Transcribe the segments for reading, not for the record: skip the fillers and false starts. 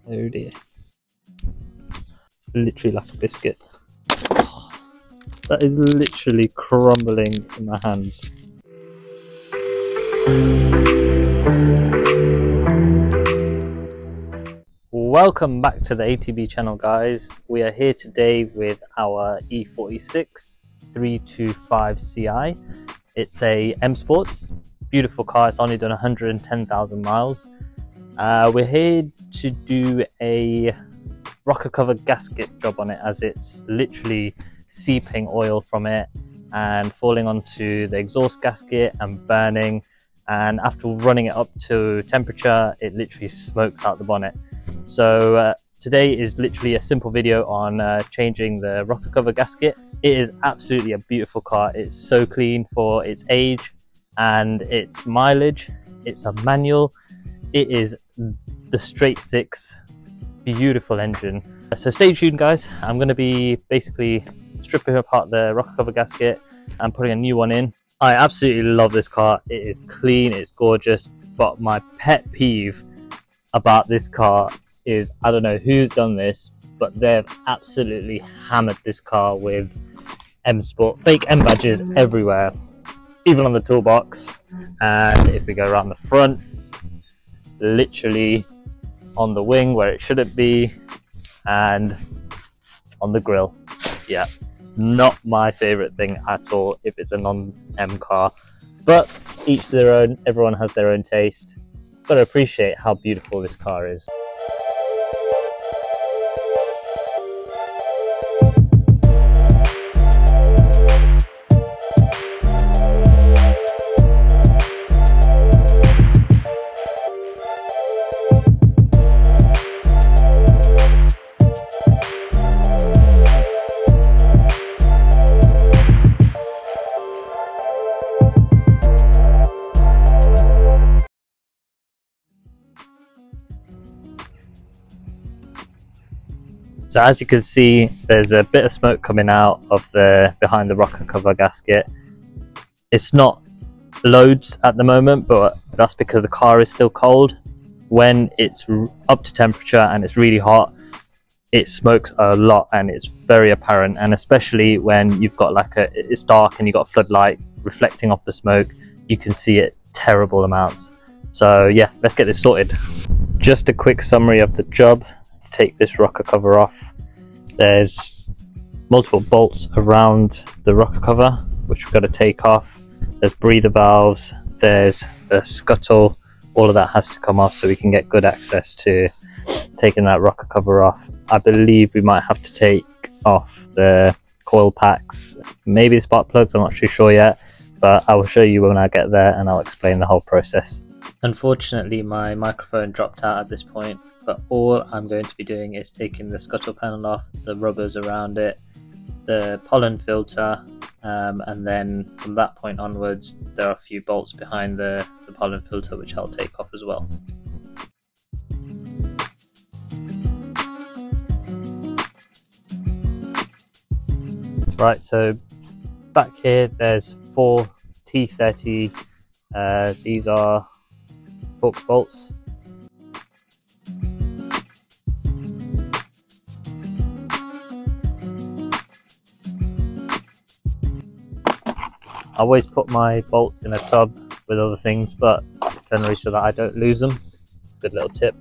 Oh dear. It's literally like a biscuit. That is literally crumbling in my hands. Welcome back to the ATB channel, guys. We are here today with our E46 325 Ci. It's a M Sports, beautiful car. It's only done 110,000 miles. We're here to do a rocker cover gasket job on it, as it's literally seeping oil from it and falling onto the exhaust gasket and burning, and after running it up to temperature it literally smokes out the bonnet. So today is literally a simple video on changing the rocker cover gasket. It is absolutely a beautiful car. It's so clean for its age and its mileage. It's a manual. It is the straight six, beautiful engine. So stay tuned, guys. I'm going to be basically stripping apart the rocker cover gasket and putting a new one in. I absolutely love this car. It is clean, it's gorgeous, but my pet peeve about this car is, I don't know who's done this, but they've absolutely hammered this car with M Sport, fake M badges everywhere, even on the toolbox. And if we go around the front, literally on the wing where it shouldn't be, and on the grille. Yeah, not my favorite thing at all if it's a non-M car, but each their own. Everyone has their own taste. Gotta appreciate how beautiful this car is. So as you can see, there's a bit of smoke coming out of behind the rocker cover gasket. It's not loads at the moment, but that's because the car is still cold. When it's up to temperature and it's really hot, it smokes a lot and it's very apparent. And especially when you've got it's dark and you've got a floodlight reflecting off the smoke, you can see it terrible amounts. So yeah, let's get this sorted. Just a quick summary of the job. To take this rocker cover off, there's multiple bolts around the rocker cover which we've got to take off. There's breather valves, there's the scuttle. All of that has to come off so we can get good access to taking that rocker cover off. I believe we might have to take off the coil packs, maybe the spark plugs, I'm not too sure yet, but I will show you when I get there and I'll explain the whole process. Unfortunately, my microphone dropped out at this point, but all I'm going to be doing is taking the scuttle panel off, the rubbers around it, the pollen filter, and then from that point onwards there are a few bolts behind the pollen filter which I'll take off as well. Right, so back here there's 4 T30, these are Torx bolts. I always put my bolts in a tub with other things, but generally so that I don't lose them. Good little tip.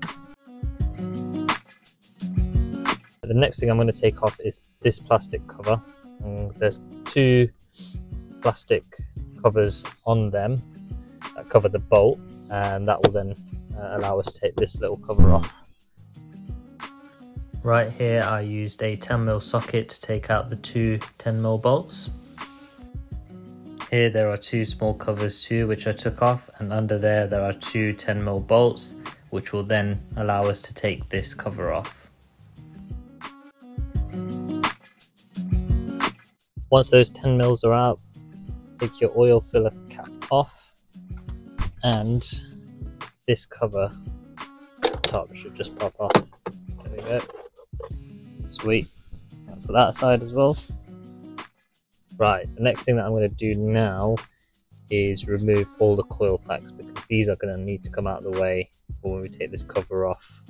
The next thing I'm going to take off is this plastic cover. There's 2 plastic covers on them that cover the bolt, and that will then allow us to take this little cover off. Right here I used a 10mm socket to take out the 2 10mm bolts. Here there are 2 small covers too which I took off, and under there are 2 10mm bolts which will then allow us to take this cover off. Once those 10mm are out, take your oil filler cap off, and this cover top should just pop off. There we go. Sweet. I'll put that aside as well. Right, the next thing that I'm going to do now is remove all the coil packs, because these are going to need to come out of the way when we take this cover off.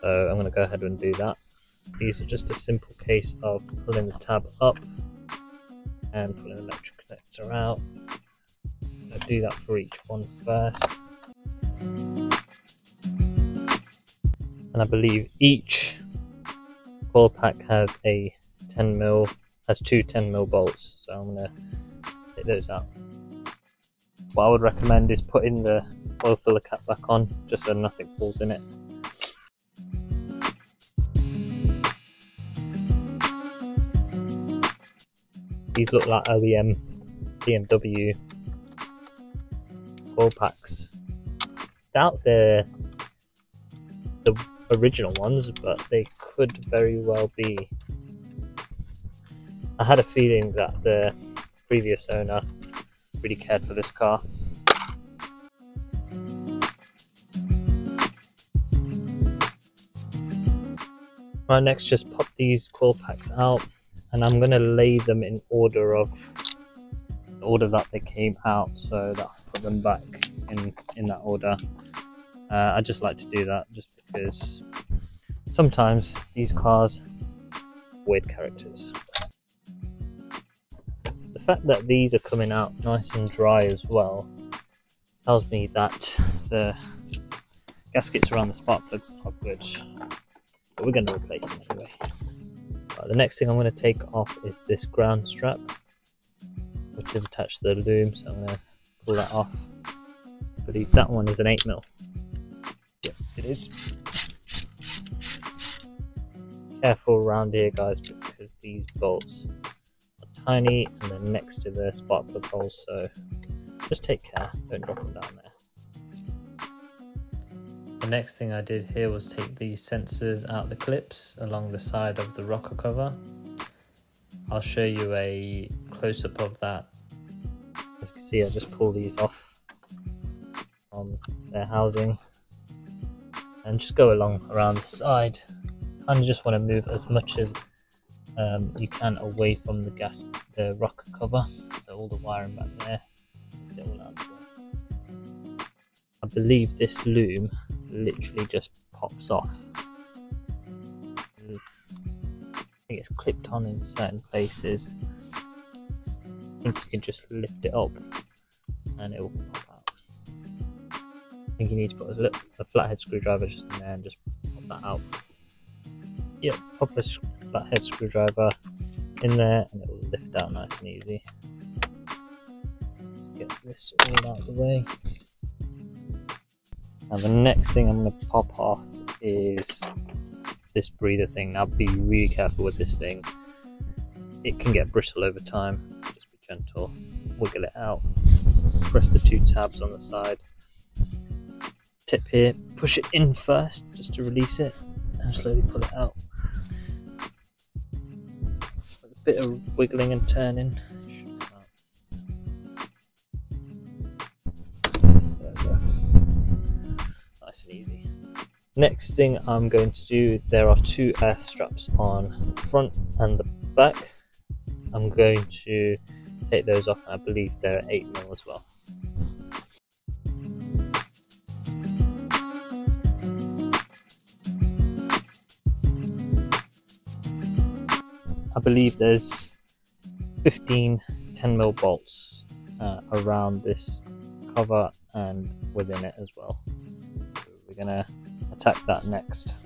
So I'm going to go ahead and do that. These are just a simple case of pulling the tab up and pulling the electric connector out. I'm going to do that for each one first. And I believe each coil pack has a 10mm, has two 10mm bolts, so I'm going to take those out. What I would recommend is putting the oil filler cap back on, just so nothing falls in it. These look like OEM BMW coil packs. Doubt they're the original ones, but they could very well be. I had a feeling that the previous owner really cared for this car. Right, next just pop these coil packs out, and I'm going to lay them in order that they came out, so that I'll put them back in that order. I just like to do that just because sometimes these cars are weird characters. The fact that these are coming out nice and dry as well tells me that the gaskets around the spark plugs are good, but we're going to replace them anyway. Right, the next thing I'm going to take off is this ground strap, which is attached to the loom, so I'm going to pull that off. I believe that one is an 8mm. Yep, it is. Careful around here, guys, because these bolts are tiny and they're next to the spark plug holes, so just take care, don't drop them down there. The next thing I did here was take these sensors out the clips along the side of the rocker cover. I'll show you a close-up of that. As you can see, I just pull these off from their housing and just go along around the side. Kind of just want to move as much as you can away from the rocker cover, so all the wiring back there, get all out there. I believe this loom literally just pops off. I think it's clipped on in certain places. I think you can just lift it up and it will pop out. I think you need to put a flathead screwdriver just in there and just pop that out. Yep, pop a flathead screwdriver in there and it will lift out nice and easy. Let's get this all out of the way. Now the next thing I'm going to pop off is this breather thing. Now be really careful with this thing. It can get brittle over time. Just be gentle. Wiggle it out. Press the two tabs on the side. Tip here, push it in first just to release it and slowly pull it out. With a bit of wiggling and turning, it should come out. There we go. Nice and easy. Next thing I'm going to do, there are two earth straps on the front and the back. I'm going to take those off, and I believe they're 8mm as well. I believe there's 15 10mm bolts around this cover and within it as well. So we're going to attack that next.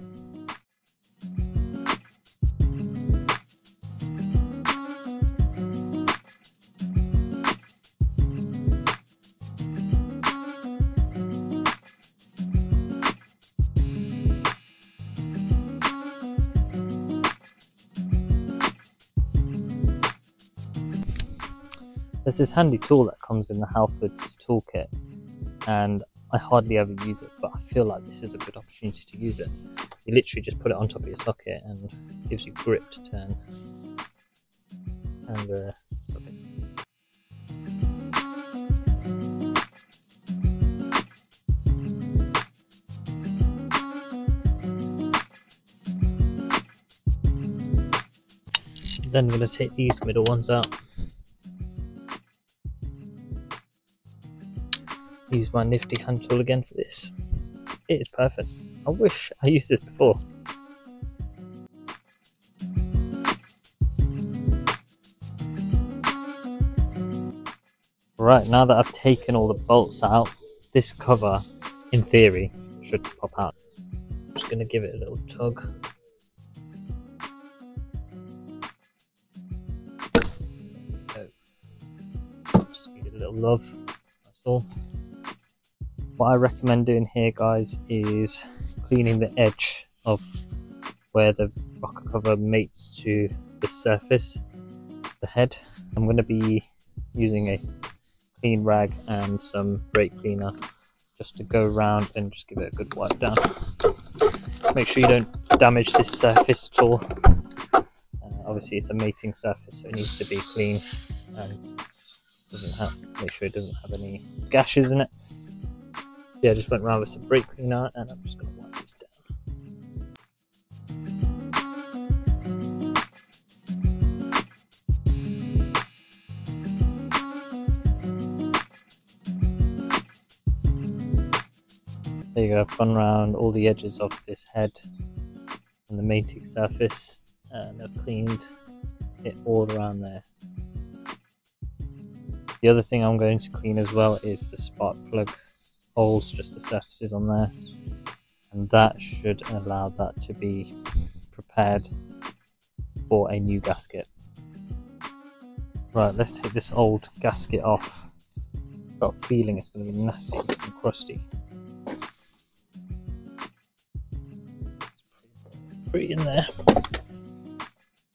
There's this handy tool that comes in the Halfords toolkit, and I hardly ever use it, but I feel like this is a good opportunity to use it. You literally just put it on top of your socket and it gives you grip to turn and the socket. Then we're going to take these middle ones out. Use my nifty hand tool again for this. It is perfect. I wish I used this before. Right, now that I've taken all the bolts out, this cover, in theory, should pop out. I'm just going to give it a little tug. Just need a little love, that's all. What I recommend doing here, guys, is cleaning the edge of where the rocker cover mates to the surface, the head. I'm going to be using a clean rag and some brake cleaner just to go around and just give it a good wipe down. Make sure you don't damage this surface at all. Obviously it's a mating surface, so it needs to be clean and make sure it doesn't have any gashes in it. Yeah, I just went around with some brake cleaner and I'm just going to wipe this down. There you go, I've gone around all the edges of this head and the mating surface and I've cleaned it all around there. The other thing I'm going to clean as well is the spark plug holes, just the surfaces on there, and that should allow that to be prepared for a new gasket. Right, let's take this old gasket off. I've got a feeling it's going to be nasty and crusty. It's pretty in there.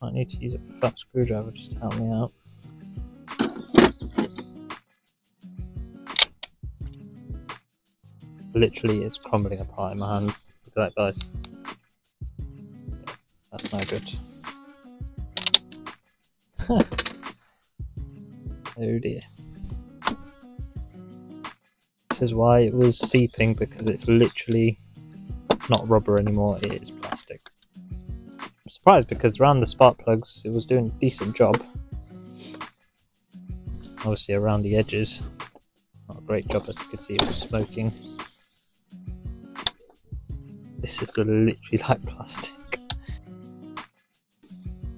I need to use a flat screwdriver just to help me out. Literally, it's crumbling apart in my hands. Look at that, guys. That's no good. Oh dear. This is why it was seeping, because it's literally not rubber anymore, it is plastic. I'm surprised because around the spark plugs it was doing a decent job. Obviously around the edges, not a great job, as you can see it was smoking. This is literally like plastic.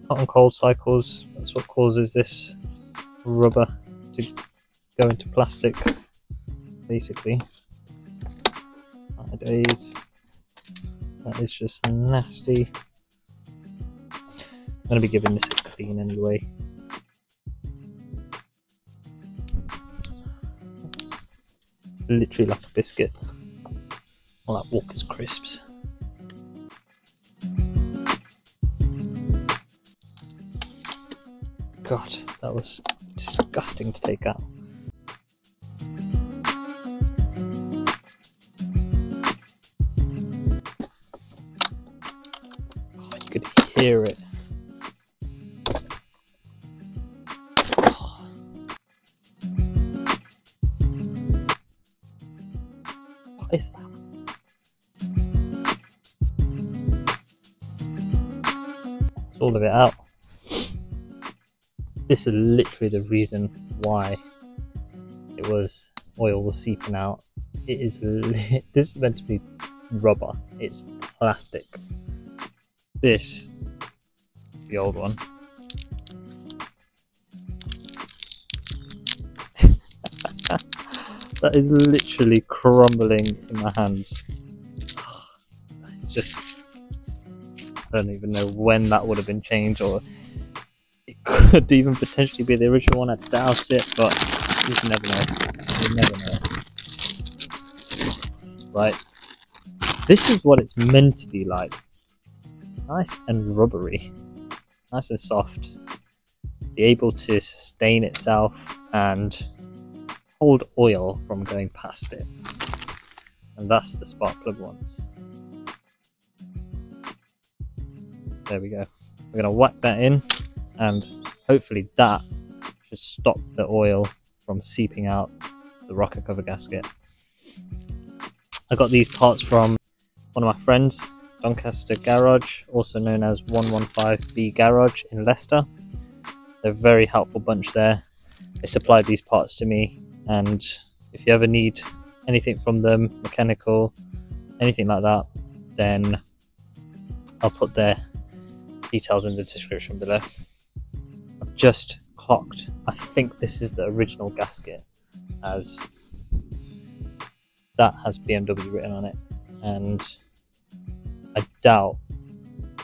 Hot and cold cycles, that's what causes this rubber to go into plastic, basically. Nowadays, that is just nasty. I'm going to be giving this a clean anyway. It's literally like a biscuit, or like Walker's crisps. God, that was disgusting to take out. Oh, you could hear it. Oh. What is that? It's all of it out. This is literally the reason why oil was seeping out. It is this is meant to be rubber. It's plastic. This is the old one. That is literally crumbling in my hands. It's just, I don't even know when that would have been changed, or could even potentially be the original one. I doubt it, but you just never know. You never know. Right, this is what it's meant to be like. Nice and rubbery, nice and soft, be able to sustain itself and hold oil from going past it. And that's the spark plug ones. There we go. We're going to whack that in, and hopefully that should stop the oil from seeping out the rocker cover gasket. I got these parts from one of my friends, Doncaster Garage, also known as 115B Garage in Leicester. They're a very helpful bunch there. They supplied these parts to me, and if you ever need anything from them, mechanical, anything like that, then I'll put their details in the description below. I've just clocked, I think this is the original gasket. as that has BMW written on it, and I doubt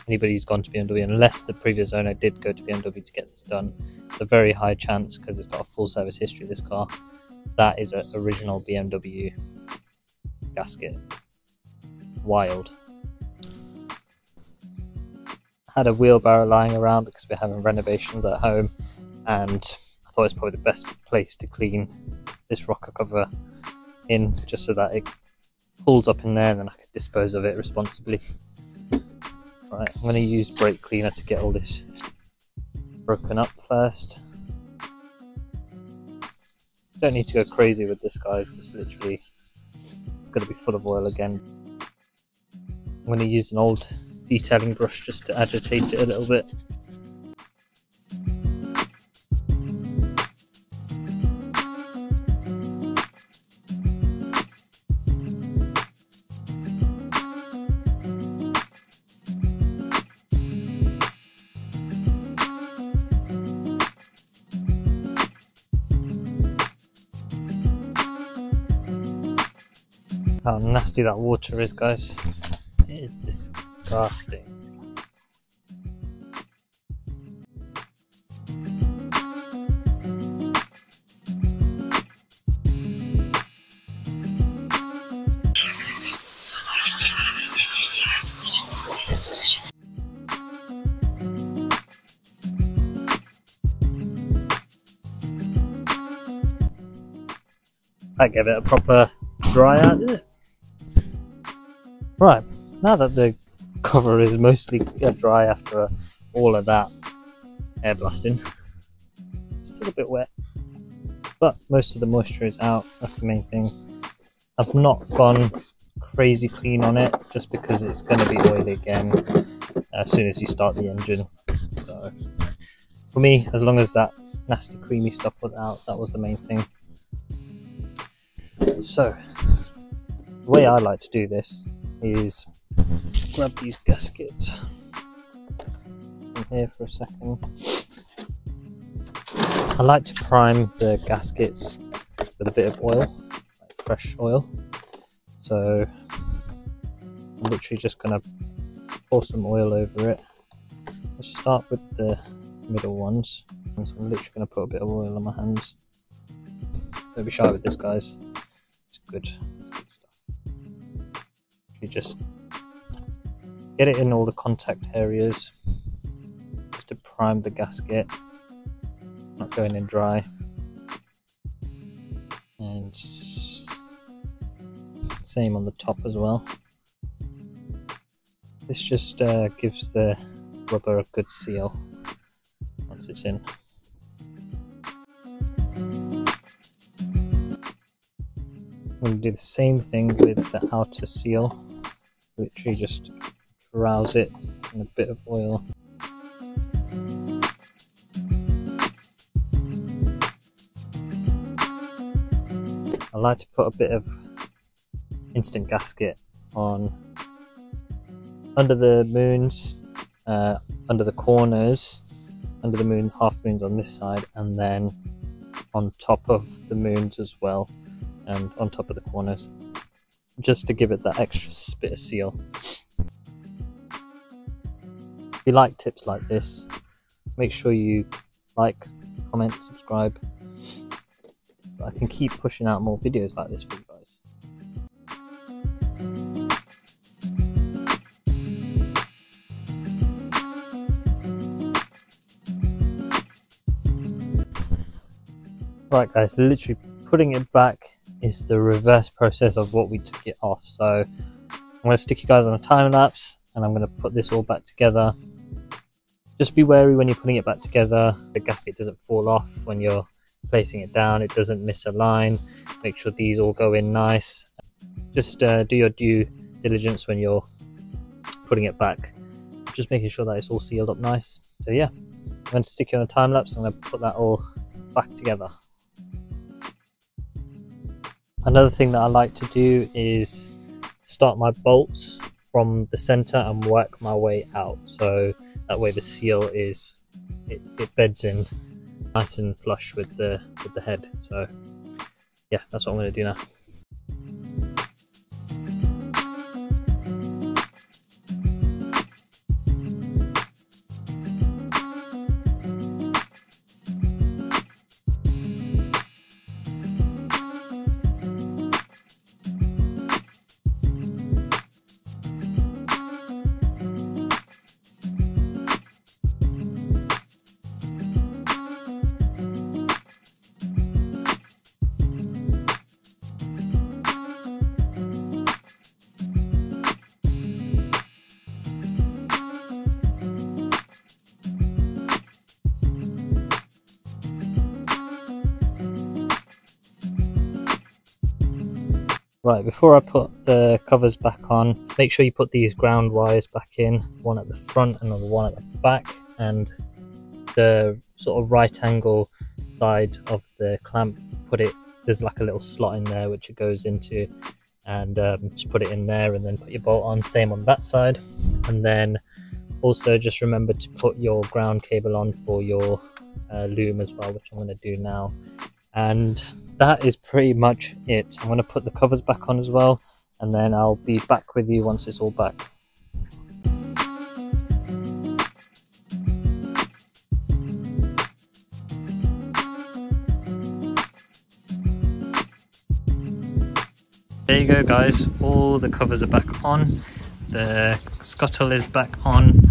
anybody's gone to BMW unless the previous owner did go to BMW to get this done. It's a very high chance, because it's got a full service history, this car. That is an original BMW gasket. Wild. Had a wheelbarrow lying around because we're having renovations at home, and I thought it's probably the best place to clean this rocker cover in, just so that it pulls up in there and then I can dispose of it responsibly. Right, I'm going to use brake cleaner to get all this broken up first. Don't need to go crazy with this, guys. It's literally, it's going to be full of oil again. I'm going to use an old detailing brush just to agitate it a little bit. How nasty that water is, guys. It is disgusting. I gave it a proper dry out, didn't it? Right, now that the cover is mostly dry after all of that air blasting, it's still a bit wet, but most of the moisture is out. That's the main thing. I've not gone crazy clean on it, just because it's going to be oily again as soon as you start the engine. So for me, as long as that nasty creamy stuff was out, that was the main thing. So the way I like to do this is grab these gaskets in here for a second. I like to prime the gaskets with a bit of oil, like fresh oil. So I'm literally just going to pour some oil over it. Let's start with the middle ones. So I'm literally going to put a bit of oil on my hands. Don't be shy with this, guys. It's good. It's good stuff. You just get it in all the contact areas, just to prime the gasket, not going in dry. And same on the top as well. This just gives the rubber a good seal once it's in. I'm going to do the same thing with the outer seal. Literally just douse it in a bit of oil. I like to put a bit of instant gasket on under the moons, under the corners, under the moon, half moons on this side, and then on top of the moons as well, and on top of the corners, just to give it that extra bit of seal. If you like tips like this, make sure you like, comment, subscribe, so I can keep pushing out more videos like this for you guys. Right guys, literally putting it back is the reverse process of what we took it off. So I'm going to stick you guys on a time lapse and I'm going to put this all back together. Just be wary when you're putting it back together, the gasket doesn't fall off when you're placing it down, it doesn't misalign. Make sure these all go in nice. Just do your due diligence when you're putting it back, just making sure that it's all sealed up nice. So yeah, I'm going to stick you on a time lapse. I'm going to put that all back together. Another thing that I like to do is start my bolts from the center and work my way out, so that way the seal is it beds in nice and flush with the head. So yeah, that's what I'm going to do now. Right, before I put the covers back on, make sure you put these ground wires back in, one at the front and the one at the back, and the sort of right angle side of the clamp, there's like a little slot in there which it goes into, and just put it in there and then put your bolt on, same on that side. And then also just remember to put your ground cable on for your loom as well, which I'm going to do now. And that is pretty much it. I'm going to put the covers back on as well, and then I'll be back with you once it's all back. There you go guys, all the covers are back on, the scuttle is back on.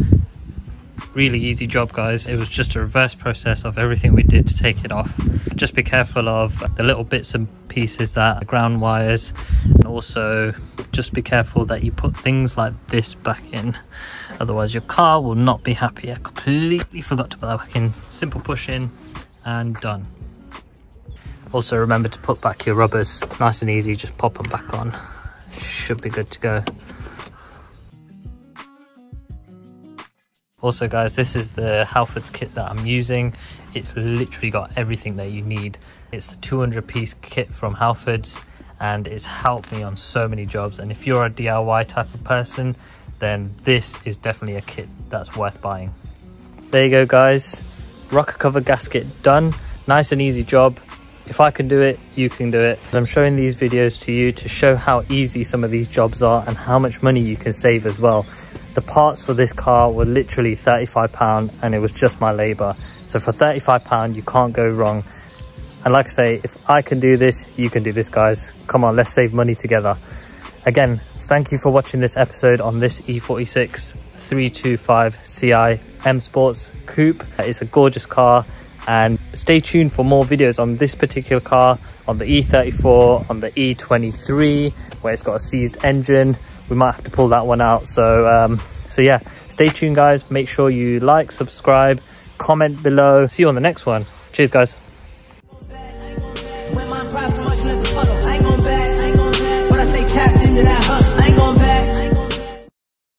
Really easy job guys, it was just a reverse process of everything we did to take it off. Just be careful of the little bits and pieces that are ground wires, and also just be careful that you put things like this back in, otherwise your car will not be happy. I completely forgot to put that back in. Simple push in and done. Also remember to put back your rubbers, nice and easy, just pop them back on, should be good to go. Also guys, this is the Halfords kit that I'm using. It's literally got everything that you need. It's the 200-piece kit from Halfords, and it's helped me on so many jobs. And if you're a DIY type of person, then this is definitely a kit that's worth buying. There you go guys, rocker cover gasket done. Nice and easy job. If I can do it, you can do it. I'm showing these videos to you to show how easy some of these jobs are and how much money you can save as well. The parts for this car were literally £35, and it was just my labour. So for £35, you can't go wrong. And like I say, if I can do this, you can do this guys. Come on, let's save money together. Again, thank you for watching this episode on this E46 325 Ci M Sports Coupe. It's a gorgeous car, and stay tuned for more videos on this particular car, on the E34, on the E23, where it's got a seized engine. We might have to pull that one out. So yeah, stay tuned guys. Make sure you like, subscribe, comment below. See you on the next one. Cheers guys.